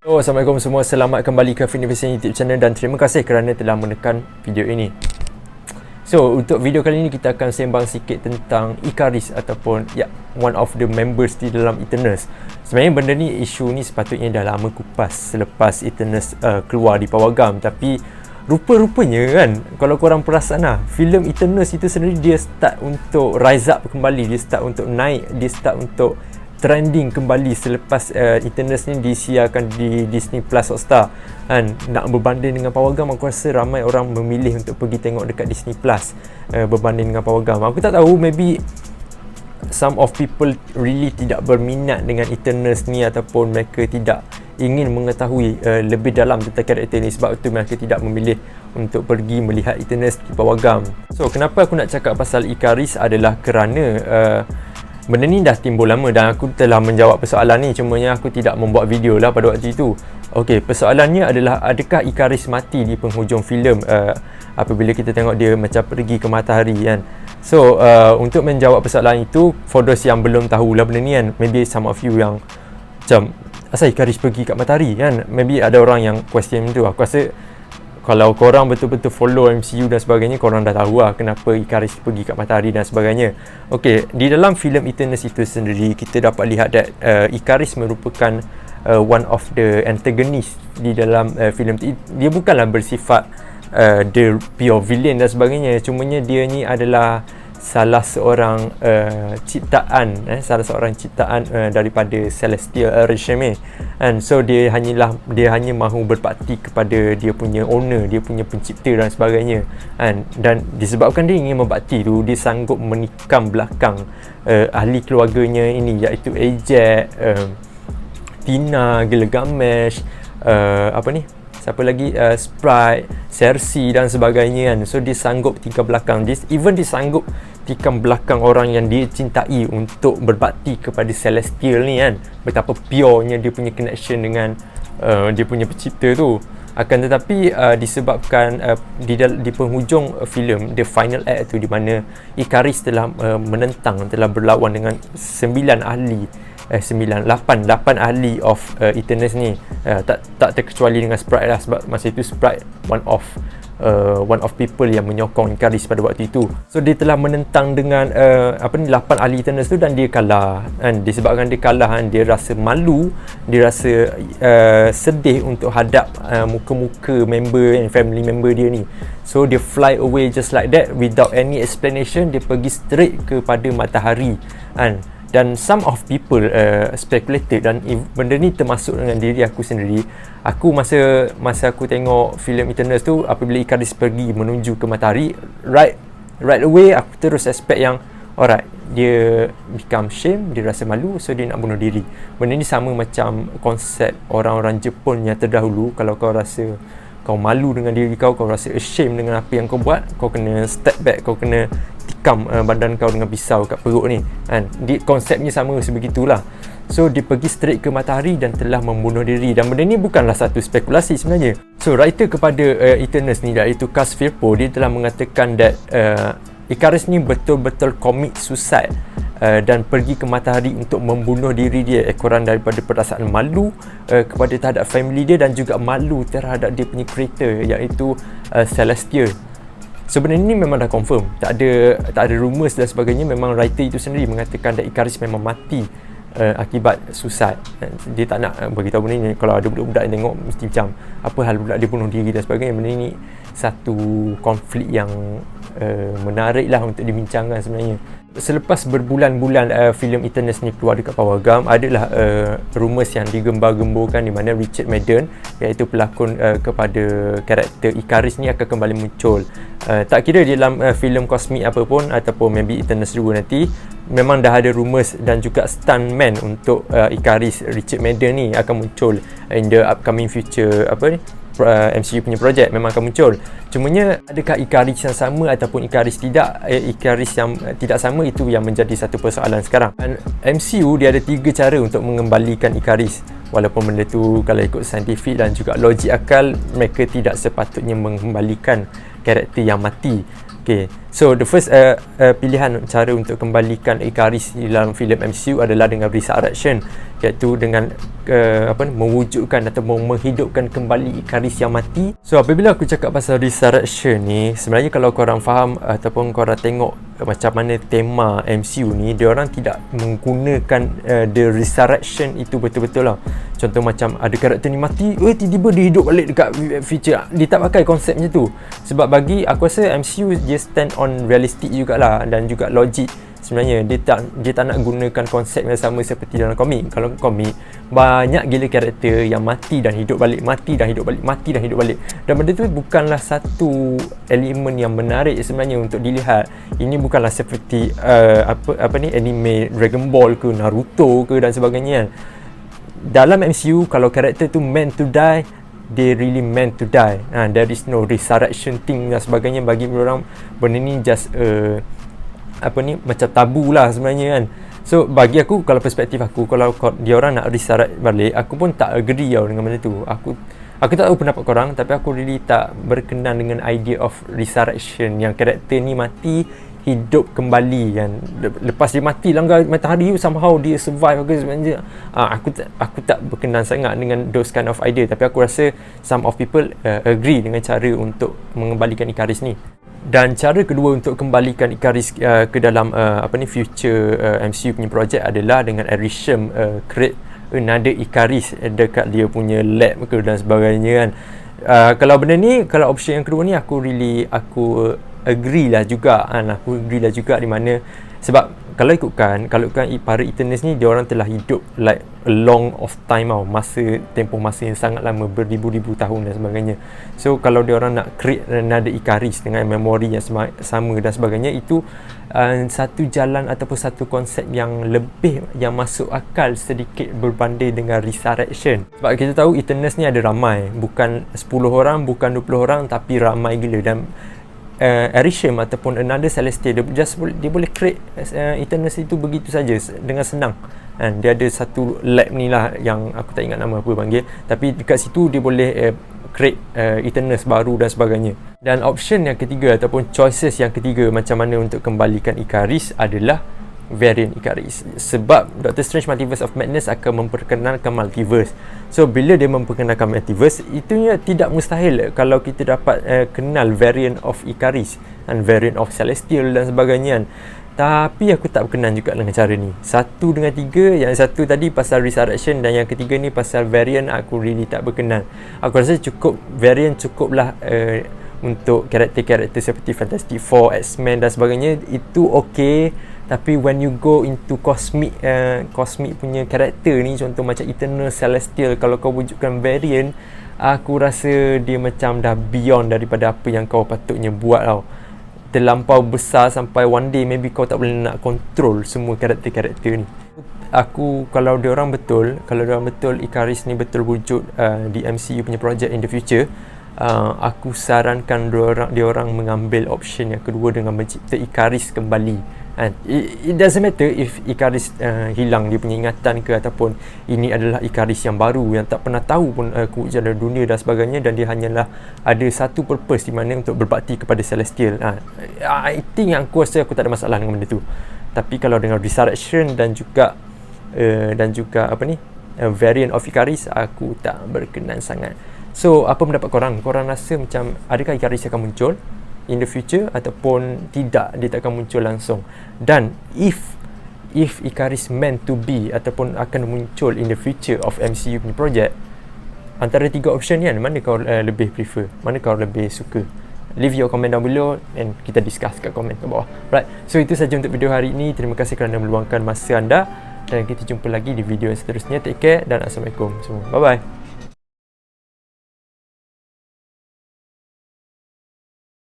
Assalamualaikum semua, selamat kembali ke Finivision YouTube channel dan terima kasih kerana telah menekan video ini. So, untuk video kali ini kita akan sembang sikit tentang Ikaris ataupun one of the members di dalam Eternals. Sebenarnya benda ni, isu ni sepatutnya dah lama kupas selepas Eternals keluar di Pawagam, tapi rupa-rupanya kan, kalau korang perasan lah, filem Eternals itu sendiri dia start untuk rise up kembali, dia start untuk naik, dia start untuk trending kembali selepas Eternals ni disiarkan di Disney Plus Hotstar kan. Nak berbanding dengan Pawagam, aku rasa ramai orang memilih untuk pergi tengok dekat Disney Plus berbanding dengan Pawagam. Aku tak tahu, maybe some of people really tidak berminat dengan Eternals ni, ataupun mereka tidak ingin mengetahui lebih dalam tentang karakter ni, sebab itu mereka tidak memilih untuk pergi melihat Eternals di Pawagam. So, kenapa aku nak cakap pasal Ikaris adalah kerana benda ni dah timbul lama dan aku telah menjawab persoalan ni, cumanya aku tidak membuat video lah pada waktu itu. Okey, persoalannya adalah adakah Ikaris mati di penghujung filem apabila kita tengok dia macam pergi ke matahari kan. So, untuk menjawab persoalan itu, for those yang belum tahulah benda ni kan, maybe some of you yang macam asal Ikaris pergi kat matahari kan, maybe ada orang yang question tu. Aku rasa kalau korang betul-betul follow MCU dan sebagainya, korang dah tahu lah kenapa Ikaris pergi kat matahari dan sebagainya. Okey, di dalam filem Eternals itu sendiri, kita dapat lihat that Ikaris merupakan one of the antagonist di dalam filem tu. Dia bukanlah bersifat the pure villain dan sebagainya, cumanya dia ni adalah salah seorang ciptaan daripada Celestial Regime, and so dia hanya mahu berbakti kepada dia punya owner, dia punya pencipta dan sebagainya, dan disebabkan dia ingin berbakti tu, dia sanggup menikam belakang ahli keluarganya ini, iaitu Ajax, Tina, Gilgamesh, siapa lagi, Sprite, Cersei dan sebagainya kan. So dia sanggup tikam belakang, dia sanggup tikam belakang orang yang dia cintai untuk berbakti kepada Celestial ni kan. Betapa purenya dia punya connection dengan dia punya pencipta tu. Akan tetapi disebabkan di penghujung filem, the final act tu, di mana Ikaris telah telah berlawan dengan 8 ahli of Eternals ni, tak terkecuali dengan Sprite lah, sebab masa itu Sprite one of people yang menyokong Ikaris pada waktu itu. So dia telah menentang dengan 8 ahli Eternals tu, dan dia kalah, dan disebabkan dia kalah kan, dia rasa malu, dia rasa sedih untuk hadap muka-muka member and family member dia ni. So dia fly away just like that without any explanation. Dia pergi straight kepada matahari kan. Dan some of people speculated, dan benda ni termasuk dengan diri aku sendiri. Aku masa aku tengok filem Eternals tu, apabila Ikaris pergi menuju ke matahari, right away aku terus expect yang alright, dia become shame, dia rasa malu, so dia nak bunuh diri. Benda ni sama macam konsep orang-orang Jepun yang terdahulu. Kalau kau rasa kau malu dengan diri kau rasa ashamed dengan apa yang kau buat, kau kena step back, kau kena tikam badan kau dengan pisau kat perut ni kan. Konsepnya sama sebegitulah. So dia pergi straight ke matahari dan telah membunuh diri, dan benda ni bukanlah satu spekulasi sebenarnya. So writer kepada Eternals ni, iaitu Cast Firpo, dia telah mengatakan that Ikaris ni betul-betul commit suicide dan pergi ke matahari untuk membunuh diri dia, ekoran daripada perasaan malu kepada terhadap family dia, dan juga malu terhadap dia punya creator, iaitu Celestial. Sebenarnya ni memang dah confirm, tak ada rumours dan sebagainya. Memang writer itu sendiri mengatakan that Ikaris memang mati akibat suicide. Dia tak nak beritahu benda ni. Kalau ada budak-budak yang tengok, mesti macam apa hal budak dia bunuh diri dan sebagainya. Benda ni satu konflik yang menarik lah untuk dibincangkan sebenarnya. Selepas berbulan-bulan filem Eternals ni keluar dekat Pawagam, adalah rumours yang digembar-gemburkan di mana Richard Madden, iaitu pelakon kepada karakter Ikaris ni, akan kembali muncul. Tak kira di dalam filem kosmik apa pun, ataupun maybe Eternals 2 nanti, memang dah ada rumours dan juga stuntman untuk Ikaris, Richard Madden ni akan muncul in the upcoming future MCU punya projek, memang akan muncul. Cumanya adakah Ikaris yang sama ataupun Ikaris tidak, Ikaris yang tidak sama, itu yang menjadi satu persoalan sekarang. Dan MCU dia ada 3 cara untuk mengembalikan Ikaris. Walaupun benda tu kalau ikut saintifik dan juga logik akal, mereka tidak sepatutnya mengembalikan karakter yang mati. Okay, so the first pilihan cara untuk kembalikan Ikaris di dalam filem MCU adalah dengan resurrection, iaitu dengan mewujudkan atau menghidupkan kembali Ikaris yang mati. So apabila aku cakap pasal resurrection ni, sebenarnya kalau korang faham ataupun korang tengok macam mana tema MCU ni, dia orang tidak menggunakan the resurrection itu betul-betul lah. Contoh macam ada karakter ni mati, tiba-tiba dia hidup balik dekat future. Dia tak pakai konsep macam tu. Sebab bagi aku rasa MCU dia stand on realistic jugalah dan juga logik. Sebenarnya dia tak nak gunakan konsep yang sama seperti dalam komik. Kalau komik banyak gila karakter yang mati dan hidup balik, mati dan hidup balik, mati dan hidup balik. Dan benda tu bukanlah satu elemen yang menarik sebenarnya untuk dilihat. Ini bukanlah seperti anime Dragon Ball ke Naruto ke dan sebagainya. Dalam MCU kalau karakter tu meant to die, they really meant to die. There is no resurrection thing dan sebagainya. Bagi orang benda ni just macam tabu lah sebenarnya kan. So bagi aku, kalau perspektif aku, kalau dia orang nak resurrect balik, aku pun tak agree dengan benda tu. Aku tak tahu pendapat korang, tapi aku really tak berkenan dengan idea of resurrection, yang karakter ni mati hidup kembali kan. Lepas dia mati langgar matahari, somehow dia survive ke sebenarnya. Aku tak berkenan sangat dengan those kind of idea. Tapi aku rasa some of people agree dengan cara untuk mengembalikan Ikaris ni. Dan cara kedua untuk kembalikan Ikaris ke dalam future MCU punya projek adalah dengan Arishem create another Ikaris dekat dia punya lab ke dan sebagainya kan. Kalau benda ni, kalau option yang kedua ni, aku agree lah juga kan. Aku agree lah juga, di mana sebab kalau ikutkan para Eternals ni, dia orang telah hidup like a long of time tau, tempoh masa yang sangat lama, beribu-ribu tahun dan sebagainya. So kalau dia orang nak create another Ikaris dengan memori yang sama dan sebagainya, itu satu jalan ataupun satu konsep yang masuk akal sedikit berbanding dengan resurrection. Sebab kita tahu Eternals ni ada ramai, bukan 10 orang, bukan 20 orang, tapi ramai gila. Dan Arishem ataupun another Celestial, dia boleh create Eternals itu begitu saja dengan senang. Dia ada satu lab ni lah, yang aku tak ingat nama apa panggil, tapi dekat situ dia boleh create Eternals baru dan sebagainya. Dan option yang ketiga ataupun choices yang ketiga macam mana untuk kembalikan Ikaris adalah variant Ikaris. Sebab Doctor Strange Multiverse of Madness akan memperkenalkan multiverse. So bila dia memperkenalkan multiverse, itu tidak mustahil kalau kita dapat kenal variant of Ikaris dan variant of Celestial dan sebagainya. Tapi aku tak berkenan juga dengan cara ni. 1 dengan 3, yang satu tadi pasal resurrection dan yang ketiga ni pasal variant, aku really tak berkenan. Aku rasa variant cukuplah untuk karakter-karakter seperti Fantastic Four, X-Men dan sebagainya. Itu okay. Tapi when you go into cosmic punya karakter ni, contoh macam Eternal, Celestial, kalau kau wujudkan variant, aku rasa dia macam dah beyond daripada apa yang kau patutnya buat tau. Terlampau besar sampai one day maybe kau tak boleh nak control semua karakter-karakter ni. Kalau dia orang betul Ikaris ni betul wujud di MCU punya project in the future, aku sarankan dia orang mengambil option yang kedua dengan mencipta Ikaris kembali. It doesn't matter if Ikaris hilang dia punya ingatan ke, ataupun ini adalah Ikaris yang baru yang tak pernah tahu pun kewujudan dunia dan sebagainya, dan dia hanyalah ada satu purpose di mana untuk berbakti kepada Celestial. I think aku rasa aku tak ada masalah dengan benda tu. Tapi kalau dengan resurrection dan juga variant of Ikaris, aku tak berkenan sangat. So apa pendapat korang? Korang rasa macam adakah Ikaris akan muncul in the future ataupun tidak, dia tak akan muncul langsung? Dan if Ikaris meant to be ataupun akan muncul in the future of MCU punya project, antara 3 option ni kan, mana kau lebih prefer, mana kau lebih suka? Leave your comment down below and kita discuss kat komen kat bawah. Right, so itu saja untuk video hari ini. Terima kasih kerana meluangkan masa anda, dan kita jumpa lagi di video yang seterusnya. Take care dan Assalamualaikum semua. Bye bye.